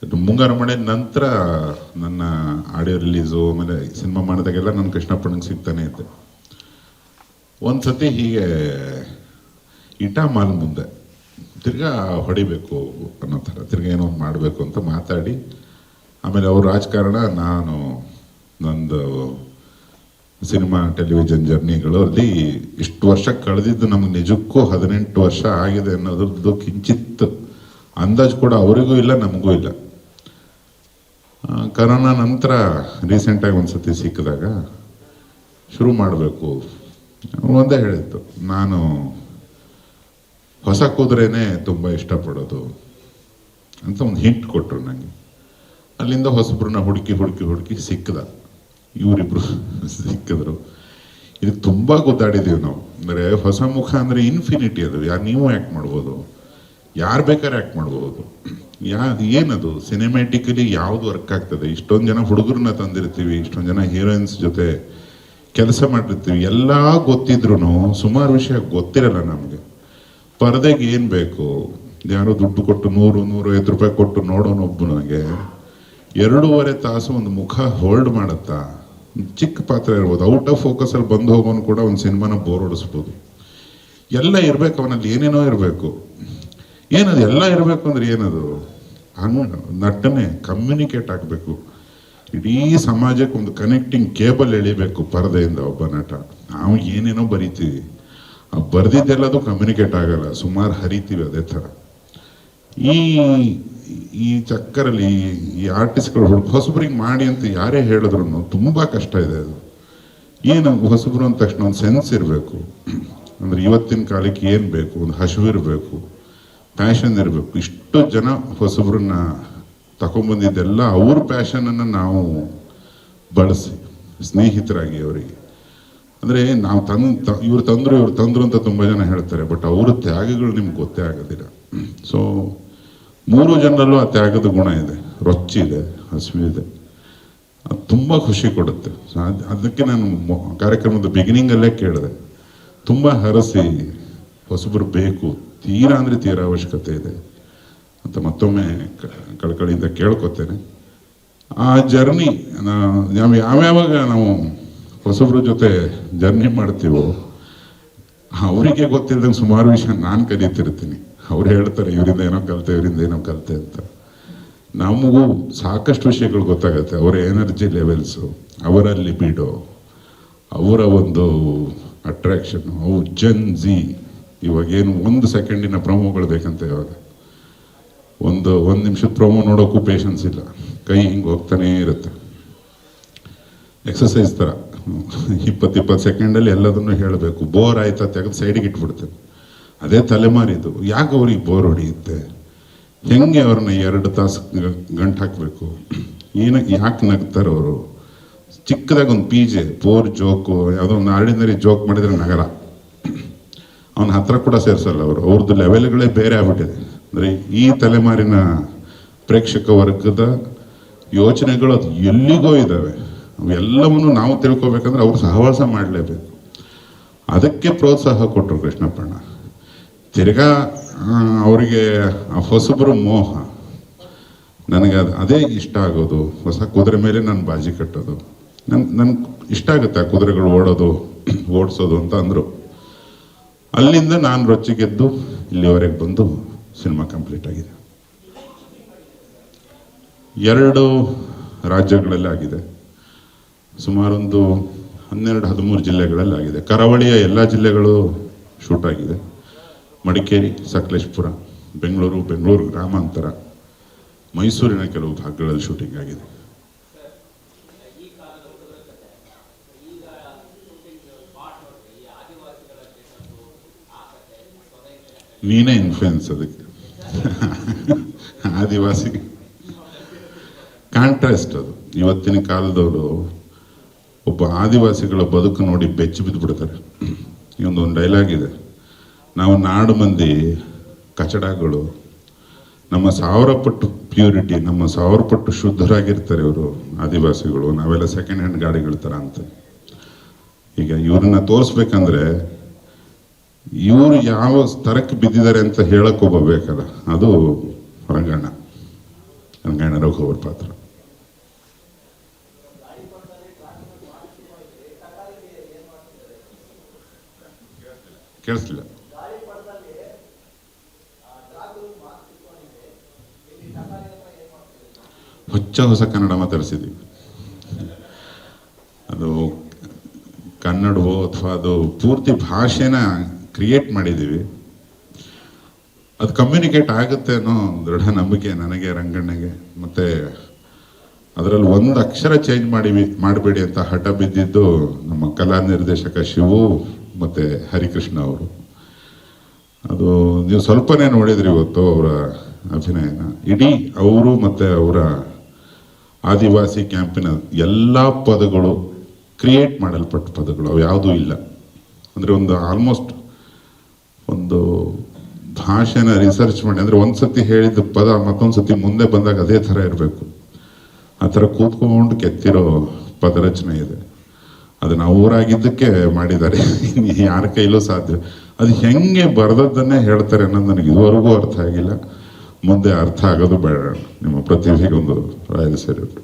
ಮುಂಗಾರು ಮಳೆ ನಂತರ ನನ್ನ ಆಡಿಯೋ ರಿಲೀಸು ಆಮೇಲೆ ಸಿನಿಮಾ ಮಾಡಿದಾಗೆಲ್ಲ ನನ್ನ ಕೃಷ್ಣಪ್ಪನಿಗೆ ಸಿಗ್ತಾನೆ ಇದ್ದೆ. ಒಂದು ಸತಿ ಹೀಗೆ ಇಟಾ ಮಾಲ್ ಮುಂದೆ ತಿರ್ಗಾ ಹೊಡಿಬೇಕು ಅನ್ನೋ ಥರ ತಿರ್ಗಾ ಏನೋ ಒಂದು ಮಾಡಬೇಕು ಅಂತ ಮಾತಾಡಿ, ಆಮೇಲೆ ಅವ್ರ ರಾಜಕಾರಣ, ನಾನು ನಂದು ಸಿನಿಮಾ ಟೆಲಿವಿಷನ್ ಜರ್ನಿಗಳು ಅಲ್ಲಿ ಇಷ್ಟು ವರ್ಷ ಕಳೆದಿದ್ದು ನಮ್ಗೆ ನಿಜಕ್ಕೂ 18 ವರ್ಷ ಆಗಿದೆ ಅನ್ನೋದ್ರದ್ದು ಕಿಂಚಿತ್ ಅಂದಾಜು ಕೂಡ ಅವರಿಗೂ ಇಲ್ಲ, ನಮಗೂ ಇಲ್ಲ. ಕರೋನಾ ನಂತರ ರೀಸೆಂಟಾಗಿ ಒಂದು ಸತಿ ಸಿಕ್ಕಿದಾಗ ಶುರು ಮಾಡಬೇಕು ಒಂದೇ ಹೇಳಿತ್ತು, ನಾನು ಹೊಸ ಕುದುರೆನೇ ತುಂಬ ಇಷ್ಟಪಡೋದು ಅಂತ ಒಂದು ಹಿಂಟ್ ಕೊಟ್ಟರು ನನಗೆ. ಅಲ್ಲಿಂದ ಹೊಸಬ್ರನ್ನ ಹುಡುಕಿ ಸಿಕ್ಕದ, ಇವರಿಬ್ರು ಸಿಕ್ಕಿದ್ರು. ಇದಕ್ಕೆ ತುಂಬ ಗುದ್ದಾಡಿದ್ದೀವಿ ನಾವು. ಅಂದರೆ ಹೊಸ ಮುಖ ಅಂದರೆ ಇನ್ಫಿನಿಟಿ, ಅದು ನೀವು ಆ್ಯಕ್ಟ್ ಮಾಡ್ಬೋದು, ಯಾರು ಬೇಕಾದ್ರೆ ಆ್ಯಕ್ಟ್ ಮಾಡ್ಬೋದು. ಏನದು ಸಿನಿಮ್ಯಾಟಿಕಲಿ ಯಾವುದು ವರ್ಕ್ ಆಗ್ತದೆ. ಇಷ್ಟೊಂದು ಜನ ಹುಡುಗರನ್ನ ತಂದಿರ್ತೀವಿ, ಇಷ್ಟೊಂದು ಜನ ಹೀರೋಯಿನ್ಸ್ ಜೊತೆ ಕೆಲಸ ಮಾಡಿರ್ತೀವಿ, ಎಲ್ಲ ಗೊತ್ತಿದ್ರು ಸುಮಾರು ವಿಷಯ ಗೊತ್ತಿರಲ್ಲ ನಮಗೆ. ಪರದೆಗೆ ಏನು ಬೇಕು, ಯಾರೋ ದುಡ್ಡು ಕೊಟ್ಟು 100-150 ರೂಪಾಯಿ ಕೊಟ್ಟು ನೋಡೋನೊಬ್ಬನಿಗೆ 2.5 ತಾಸು ಒಂದು ಮುಖ ಹೋಲ್ಡ್ ಮಾಡುತ್ತಾ. ಚಿಕ್ಕ ಪಾತ್ರ ಇರ್ಬೋದು, ಔಟ್ ಆಫ್ ಫೋಕಸಲ್ಲಿ ಬಂದು ಹೋಗೋನು ಕೂಡ ಒಂದು ಸಿನಿಮಾನ ಬೋರ್ ಹೊಡಿಸ್ಬೋದು. ಎಲ್ಲ ಇರಬೇಕು, ಅವನಲ್ಲಿ ಏನೇನೋ ಇರಬೇಕು. ಏನದು ಎಲ್ಲ ಇರಬೇಕು ಅಂದ್ರೆ ಏನದು? ನಟನೆ ಕಮ್ಯುನಿಕೇಟ್ ಆಗಬೇಕು, ಇಡೀ ಸಮಾಜಕ್ಕೆ ಒಂದು ಕನೆಕ್ಟಿಂಗ್ ಕೇಬಲ್ ಎಳಿಬೇಕು ಪರದೆಯಿಂದ ಒಬ್ಬ ನಟ. ನಾವು ಏನೇನೋ ಬರಿತೀವಿ, ಬರೆದಿದ್ದೆಲ್ಲದು ಕಮ್ಯುನಿಕೇಟ್ ಆಗಲ್ಲ, ಸುಮಾರು ಹರಿತೀವಿ. ಅದೇ ಥರ ಈ ಚಕ್ಕರಲ್ಲಿ ಈ ಆರ್ಟಿಸ್ಟ್ಗಳು ಹೊಸಬ್ರಿಗೆ ಮಾಡಿ ಅಂತ ಯಾರೇ ಹೇಳಿದ್ರು ತುಂಬ ಕಷ್ಟ ಇದೆ. ಅದು ಏನು ಹೊಸಬ್ರು ಅಂದ ತಕ್ಷಣ ಒಂದು ಸೆನ್ಸ್ ಇರಬೇಕು. ಅಂದರೆ ಇವತ್ತಿನ ಕಾಲಕ್ಕೆ ಏನು ಬೇಕು, ಒಂದು ಹಸಿವಿರಬೇಕು, ಪ್ಯಾಷನ್ ಇರಬೇಕು. ಇಷ್ಟು ಜನ ಹೊಸಬ್ರನ್ನ ತಗೊಂಡ್ಬಂದಿದ್ದೆಲ್ಲ ಅವ್ರ ಪ್ಯಾಷನನ್ನು ನಾವು ಬಳಸಿ ಸ್ನೇಹಿತರಾಗಿ ಅವರಿಗೆ, ಅಂದರೆ ನಾವು ಇವ್ರು ತಂದರು ಅಂತ ತುಂಬ ಜನ ಹೇಳ್ತಾರೆ, ಬಟ್ ಅವ್ರ ತ್ಯಾಗಗಳು ನಿಮ್ಗೆ ಗೊತ್ತೇ ಆಗೋದಿಲ್ಲ. ಸೊ 3 ಜನರಲ್ಲೂ ಆ ತ್ಯಾಗದ ಗುಣ ಇದೆ, ರೊಚ್ಚಿದೆ, ಹಸಿವಿದೆ. ಅದು ತುಂಬ ಖುಷಿ ಕೊಡುತ್ತೆ. ಸೊ ಅದಕ್ಕೆ ನಾನು ಕಾರ್ಯಕ್ರಮದ ಬಿಗಿನಿಂಗಲ್ಲೇ ಕೇಳಿದೆ, ತುಂಬ ಹರಸಿ ಹೊಸಬ್ರು ಬೇಕು, ತೀರಾ ಅಂದರೆ ತೀರಾ ಅವಶ್ಯಕತೆ ಇದೆ ಅಂತ ಮತ್ತೊಮ್ಮೆ ಕಳಕಳಿಯಿಂದ ಕೇಳ್ಕೊತೇನೆ. ಆ ಜರ್ನಿ ನಾವು ಯಾವ್ಯಾವಾಗ ನಾವು ಹೊಸಬ್ರ ಜೊತೆ ಜರ್ನಿ ಮಾಡ್ತೀವೋ ಅವರಿಗೆ ಗೊತ್ತಿಲ್ಲದಂಗೆ ಸುಮಾರು ವಿಷಯ ನಾನು ಕಲಿತಿರ್ತೀನಿ. ಅವ್ರು ಹೇಳ್ತಾರೆ ಇವರಿಂದ ಏನೋ ಕಲಿತೆ ಅಂತ. ನಮಗೂ ಸಾಕಷ್ಟು ವಿಷಯಗಳು ಗೊತ್ತಾಗುತ್ತೆ. ಅವರ ಎನರ್ಜಿ ಲೆವೆಲ್ಸು, ಅವರ ಲಿಬಿಡೋ, ಅವರ ಒಂದು ಅಟ್ರಾಕ್ಷನ್, ಅವು ಜನ್-ಝಿ. ಇವಾಗೇನು 1 ಸೆಕೆಂಡಿನ ಪ್ರೊಮೋಗಳು ಬೇಕಂತ, ಇವಾಗ ಒಂದು ನಿಮಿಷದ ಪ್ರೊಮೋ ನೋಡೋಕ್ಕೂ ಪೇಷನ್ಸ್ ಇಲ್ಲ, ಕೈ ಹಿಂಗೆ ಹೋಗ್ತಾನೇ ಇರುತ್ತೆ. ಎಕ್ಸಸೈಸ್ ಥರ 20 ಸೆಕೆಂಡಲ್ಲಿ ಎಲ್ಲದನ್ನು ಹೇಳಬೇಕು. ಬೋರ್ ಆಯ್ತಾ ತೆಗೆದು ಸೈಡಿಗೆ ಇಟ್ಬಿಡ್ತೇನೆ. ಅದೇ ತಲೆಮಾರಿದು. ಯಾಕೆ ಅವ್ರಿಗೆ ಬೋರ್ ಹೊಡೆಯುತ್ತೆ? ಹೆಂಗೆ ಅವ್ರನ್ನ 2 ತಾಸು ಗಂಟು ಹಾಕಬೇಕು? ಯಾಕೆ ನಗ್ತಾರೆ ಅವರು? ಚಿಕ್ಕದಾಗ ಒಂದು PJ ಬೋರ್ ಜೋಕು, ಯಾವುದೋ ಒಂದು ಆರ್ಡಿನರಿ ಜೋಕ್ ಮಾಡಿದರೆ ನಗರ, ಅವನ ಹತ್ರ ಕೂಡ ಸೇರಿಸಲ್ಲ ಅವರು. ಅವ್ರದ್ದು ಲೆವೆಲ್ಗಳೇ ಬೇರೆ ಆಗ್ಬಿಟ್ಟಿದೆ. ಅಂದರೆ ಈ ತಲೆಮಾರಿನ ಪ್ರೇಕ್ಷಕ ವರ್ಗದ ಯೋಚನೆಗಳು ಅದು ಎಲ್ಲಿಗೋ ಇದ್ದಾವೆ. ಅವೆಲ್ಲವನ್ನು ನಾವು ತಿಳ್ಕೊಬೇಕಂದ್ರೆ ಅವ್ರು ಸಹವಾಸ ಮಾಡಲೇಬೇಕು. ಅದಕ್ಕೆ ಪ್ರೋತ್ಸಾಹ ಕೊಟ್ಟರು ಕೃಷ್ಣಪ್ಪಣ್ಣ. ತಿರ್ಗಾ ಅವರಿಗೆ ಆ ಹೊಸಬರು ಮೋಹ, ನನಗೆ ಅದೇ ಇಷ್ಟ ಆಗೋದು. ಹೊಸ ಕುದುರೆ ಮೇಲೆ ನಾನು ಬಾಜಿ ಕಟ್ಟೋದು ನನ್ಗೆ ಇಷ್ಟ ಆಗುತ್ತೆ. ಆ ಕುದುರೆಗಳು ಓಡಿಸೋದು ಅಂತ ಅಂದರು. ಅಲ್ಲಿಂದ ನಾನು ರೊಚ್ಚಿಗೆದ್ದು ಇಲ್ಲಿವರೆಗೆ ಬಂದು ಸಿನಿಮಾ ಕಂಪ್ಲೀಟ್ ಆಗಿದೆ. 2 ರಾಜ್ಯಗಳಲ್ಲಿ ಆಗಿದೆ, ಸುಮಾರೊಂದು 12-13 ಜಿಲ್ಲೆಗಳಲ್ಲಿ ಆಗಿದೆ. ಕರಾವಳಿಯ ಎಲ್ಲ ಜಿಲ್ಲೆಗಳು ಶೂಟ್ ಆಗಿದೆ. ಮಡಿಕೇರಿ, ಸಕಲೇಶಪುರ, ಬೆಂಗಳೂರು ಗ್ರಾಮಾಂತರ, ಮೈಸೂರಿನ ಕೆಲವು ಭಾಗಗಳಲ್ಲಿ ಶೂಟಿಂಗ್ ಆಗಿದೆ. ನೀನೇ ಇನ್ಫ್ಲುಯೆನ್ಸ್ ಅದಕ್ಕೆ. ಆದಿವಾಸಿ ಕಾಂಟ್ರಾಸ್ಟ್ ಅದು. ಇವತ್ತಿನ ಕಾಲದವರು ಒಬ್ಬ ಆದಿವಾಸಿಗಳ ಬದುಕು ನೋಡಿ ಬೆಚ್ಚಿ ಬಿದ್ದು ಬಿಡ್ತಾರೆ. ಒಂದು ಡೈಲಾಗ್ ಇದೆ, ನಾವು ನಾಡು ಮಂದಿ ಕಚಡಗಳು, ನಮ್ಮ 1000 ಪಟ್ಟು ಪ್ಯೂರಿಟಿ, ನಮ್ಮ 1000 ಪಟ್ಟು ಶುದ್ಧರಾಗಿರ್ತಾರೆ ಇವರು ಆದಿವಾಸಿಗಳು, ನಾವೆಲ್ಲ ಸೆಕೆಂಡ್ ಹ್ಯಾಂಡ್ ಗಾಡಿಗಳ ಥರ ಅಂತ. ಈಗ ಇವ್ರನ್ನ ತೋರಿಸ್ಬೇಕಂದ್ರೆ ಇವರು ಯಾವ ಸ್ತರಕ್ಕೆ ಬಿದ್ದಿದ್ದಾರೆ ಅಂತ ಹೇಳಕ್ ಒಬ್ಬ ಬೇಕಲ್ಲ, ಅದು ಹೊರಗಣ್ಣ. ರಂಗಾಯಣ ರಘು ಅವ್ರ ಪಾತ್ರ. ಕೇಳಿಸ್ಲಿಲ್ಲ. ಹೊಸ ಕನ್ನಡ ಮಾತಾಡಿಸಿದ್ವಿ. ಅದು ಕನ್ನಡವೋ ಅಥವಾ ಅದು ಪೂರ್ತಿ ಭಾಷೆನ ಕ್ರಿಯೇಟ್ ಮಾಡಿದ್ದೀವಿ. ಅದು ಕಮ್ಯುನಿಕೇಟ್ ಆಗುತ್ತೆ ಅನ್ನೋ ದೃಢ ನಂಬಿಕೆ ನನಗೆ, ರಂಗಣ್ಣಗೆ. ಮತ್ತು ಅದರಲ್ಲಿ ಒಂದು ಅಕ್ಷರ ಚೇಂಜ್ ಮಾಡಬೇಡಿ ಅಂತ ಹಠ ಬಿದ್ದಿದ್ದು ನಮ್ಮ ಕಲಾ ನಿರ್ದೇಶಕ ಶಿವು ಮತ್ತು ಹರಿಕೃಷ್ಣ ಅವರು. ಅದು ನೀವು ಸ್ವಲ್ಪನೇ ನೋಡಿದ್ರಿ ಇವತ್ತು ಅವರ ಅಭಿನಯನ. ಇಡೀ ಅವರು ಮತ್ತು ಅವರ ಆದಿವಾಸಿ ಕ್ಯಾಂಪಿನ ಎಲ್ಲ ಪದಗಳು ಕ್ರಿಯೇಟ್ ಮಾಡಲ್ಪಟ್ಟ ಪದಗಳು, ಅವು ಯಾವುದೂ ಇಲ್ಲ. ಅಂದರೆ ಒಂದು ಆಲ್ಮೋಸ್ಟ್ ಒಂದು ಭಾಷೆನ ರಿಸರ್ಚ್ ಮಾಡಿ, ಅಂದರೆ ಒಂದು ಸತಿ ಹೇಳಿದ ಪದ ಮತ್ತೊಂದು ಸತಿ ಮುಂದೆ ಬಂದಾಗ ಅದೇ ಥರ ಇರಬೇಕು, ಆ ಥರ ಕೂತ್ಕೊಂಡು ಕೆತ್ತಿರೋ ಪದರಚನೆ ಇದೆ. ಅದನ್ನು ಅವರಾಗಿದ್ದಕ್ಕೆ ಮಾಡಿದ್ದಾರೆ, ಯಾರ ಕೈಲೂ ಸಾಧ್ಯ. ಅದು ಹೆಂಗೆ ಬರೆದದ್ದನ್ನೇ ಹೇಳ್ತಾರೆ ಅನ್ನೋದು ನನಗೆ ಇದುವರೆಗೂ ಅರ್ಥ ಆಗಿಲ್ಲ. ಮುಂದೆ ಅರ್ಥ ಆಗೋದು ಬೇಡ. ನಿಮ್ಮ ಪ್ರತಿಭೆಗೊಂದು ರಾಯಲ್ ಸೆಲ್ಯೂಟ್.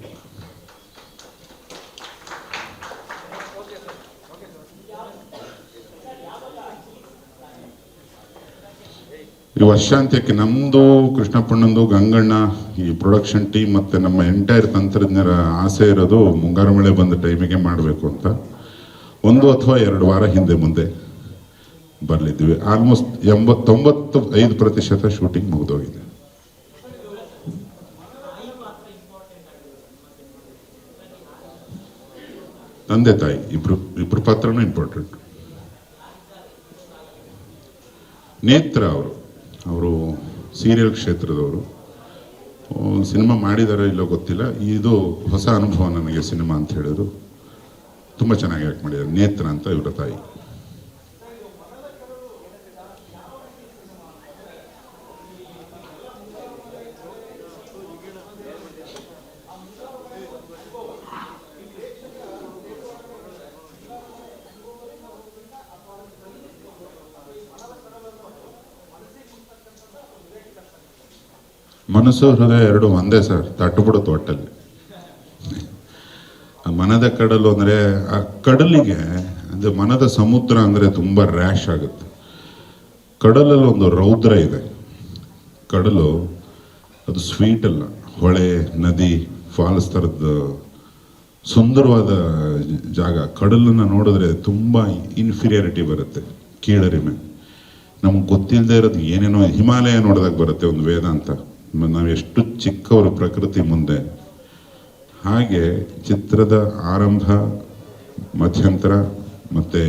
ಈ ವರ್ಷಾಂತ್ಯಕ್ಕೆ ನಮ್ಮದು, ಕೃಷ್ಣಪ್ಪಣ್ಣಂದು, ಗಂಗಣ್ಣ, ಈ ಪ್ರೊಡಕ್ಷನ್ ಟೀಮ್ ಮತ್ತು ನಮ್ಮ ಎಂಟೈರ್ ತಂತ್ರಜ್ಞರ ಆಸೆ ಇರೋದು ಮುಂಗಾರು ಮಳೆ ಬಂದ ಟೈಮಿಗೆ ಮಾಡಬೇಕು ಅಂತ. 1 ಅಥವಾ 2 ವಾರ ಹಿಂದೆ ಮುಂದೆ ಬರಲಿದ್ವಿ. Almost 95% shooting ಮುಗಿದೋಗಿದೆ. ತಂದೆ ತಾಯಿ ಇಬ್ರು ಪಾತ್ರನೂ ಇಂಪಾರ್ಟೆಂಟ್. ನೇತ್ರ ಅವರು ಸೀರಿಯಲ್ ಕ್ಷೇತ್ರದವರು. ಸಿನಿಮಾ ಮಾಡಿದಾರೋ ಇಲ್ಲೋ ಗೊತ್ತಿಲ್ಲ. ಇದು ಹೊಸ ಅನುಭವ ನನಗೆ ಸಿನಿಮಾ ಅಂತ ಹೇಳಿದ್ರು. ತುಂಬ ಚೆನ್ನಾಗಿ ಆ್ಯಕ್ಟ್ ಮಾಡಿದ್ದಾರೆ. ನೇತ್ರ ಅಂತ ಇವರ ತಾಯಿ. ಮನಸ್ಸು ಹೃದಯ ಎರಡು ಒಂದೇ ಸರ್, ತಟ್ಟುಬಿಡುತ್ತೆ ಒಟ್ಟಲ್ಲಿ. ಮನದ ಕಡಲು ಅಂದರೆ ಆ ಕಡಲಿಗೆ, ಅಂದರೆ ಮನದ ಸಮುದ್ರ ಅಂದರೆ ತುಂಬ ರ್ಯಾಶ್ ಆಗುತ್ತೆ. ಕಡಲಲ್ಲಿ ಒಂದು ರೌದ್ರ ಇದೆ. ಕಡಲು ಅದು ಸ್ವೀಟ್ ಅಲ್ಲ, ಹೊಳೆ, ನದಿ, ಫಾಲ್ಸ್ ಥರದ ಸುಂದರವಾದ ಜಾಗ. ಕಡಲನ್ನು ನೋಡಿದ್ರೆ ತುಂಬ ಇನ್ಫೀರಿಯಾರಿಟಿ ಬರುತ್ತೆ, ಕೀಳರಿಮೆ. ನಮ್ಗೆ ಗೊತ್ತಿಲ್ಲದೆ ಇರೋದು ಏನೇನೋ. ಹಿಮಾಲಯ ನೋಡಿದಾಗ ಬರುತ್ತೆ ಒಂದು ವೇದಾಂತ, ನಾವು ಎಷ್ಟು ಚಿಕ್ಕವರು ಪ್ರಕೃತಿ ಮುಂದೆ. ಹಾಗೆ ಚಿತ್ರದ ಆರಂಭ, ಮಧ್ಯಂತರ ಮತ್ತು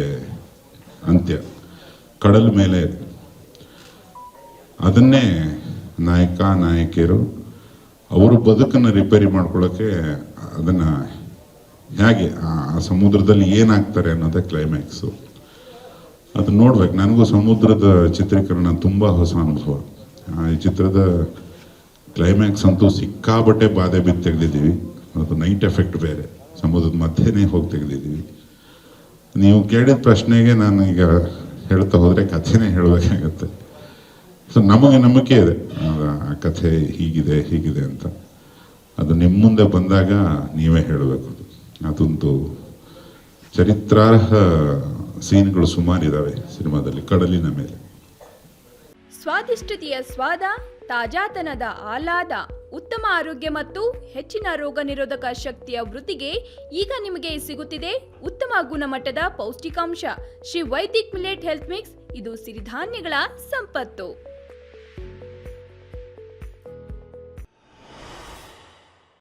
ಅಂತ್ಯ ಕಡಲ ಮೇಲೆ. ಅದನ್ನೇ ನಾಯಕ ನಾಯಕಿಯರು ಅವರು ಬದುಕನ್ನು ರಿಪೇರಿ ಮಾಡ್ಕೊಳ್ಳೋಕ್ಕೆ ಅದನ್ನು ಹೇಗೆ ಆ ಸಮುದ್ರದಲ್ಲಿ ಏನಾಗ್ತಾರೆ ಅನ್ನೋದೇ ಕ್ಲೈಮ್ಯಾಕ್ಸು. ಅದು ನೋಡ್ಬೇಕು. ನನಗೂ ಸಮುದ್ರದ ಚಿತ್ರೀಕರಣ ತುಂಬ ಹೊಸ ಅನುಭವ. ಈ ಚಿತ್ರದ ಕ್ಲೈಮ್ಯಾಕ್ಸ್ ಅಂತೂ ಸಿಕ್ಕಾಬಟ್ಟೆ ಬಾಧೆ ಬಿದ್ದು ತೆಗೆದಿದ್ದೀವಿ. ಅದು ನೈಟ್ ಎಫೆಕ್ಟ್ ಬೇರೆ, ಸಮುದ್ರದ ಮಧ್ಯೆನೇ ಹೋಗಿ ತೆಗೆದಿದ್ದೀವಿ. ನೀವು ಕೇಳಿದ ಪ್ರಶ್ನೆಗೆ ನಾನು ಈಗ ಹೇಳ್ತಾ ಹೋದರೆ ಕಥೆನೇ ಹೇಳಬೇಕಾಗತ್ತೆ. ಸೊ ನಮಗೆ ನಂಬಿಕೆ ಇದೆ ಆ ಕಥೆ ಹೀಗಿದೆ ಅಂತ. ಅದು ನಿಮ್ಮ ಮುಂದೆ ಬಂದಾಗ ನೀವೇ ಹೇಳಬೇಕು. ಅದೊಂದು ಚರಿತ್ರಾರ್ಹ ಸೀನ್ಗಳು ಸುಮಾರಿದ್ದಾವೆ ಸಿನಿಮಾದಲ್ಲಿ ಕಡಲಿನ ಮೇಲೆ. ಸ್ವಾದಿಷ್ಟತೆಯ ಸ್ವಾದ, ತಾಜಾತನದ ಆಹ್ಲಾದ, ಉತ್ತಮ ಆರೋಗ್ಯ ಮತ್ತು ಹೆಚ್ಚಿನ ರೋಗ ನಿರೋಧಕ ಶಕ್ತಿಯ ವೃದ್ಧಿಗೆ ಈಗ ನಿಮಗೆ ಸಿಗುತ್ತಿದೆ ಉತ್ತಮ ಗುಣಮಟ್ಟದ ಪೌಷ್ಟಿಕಾಂಶ. Shri Vaidik millet health mix. ಇದು ಸಿರಿಧಾನ್ಯಗಳ ಸಂಪತ್ತು.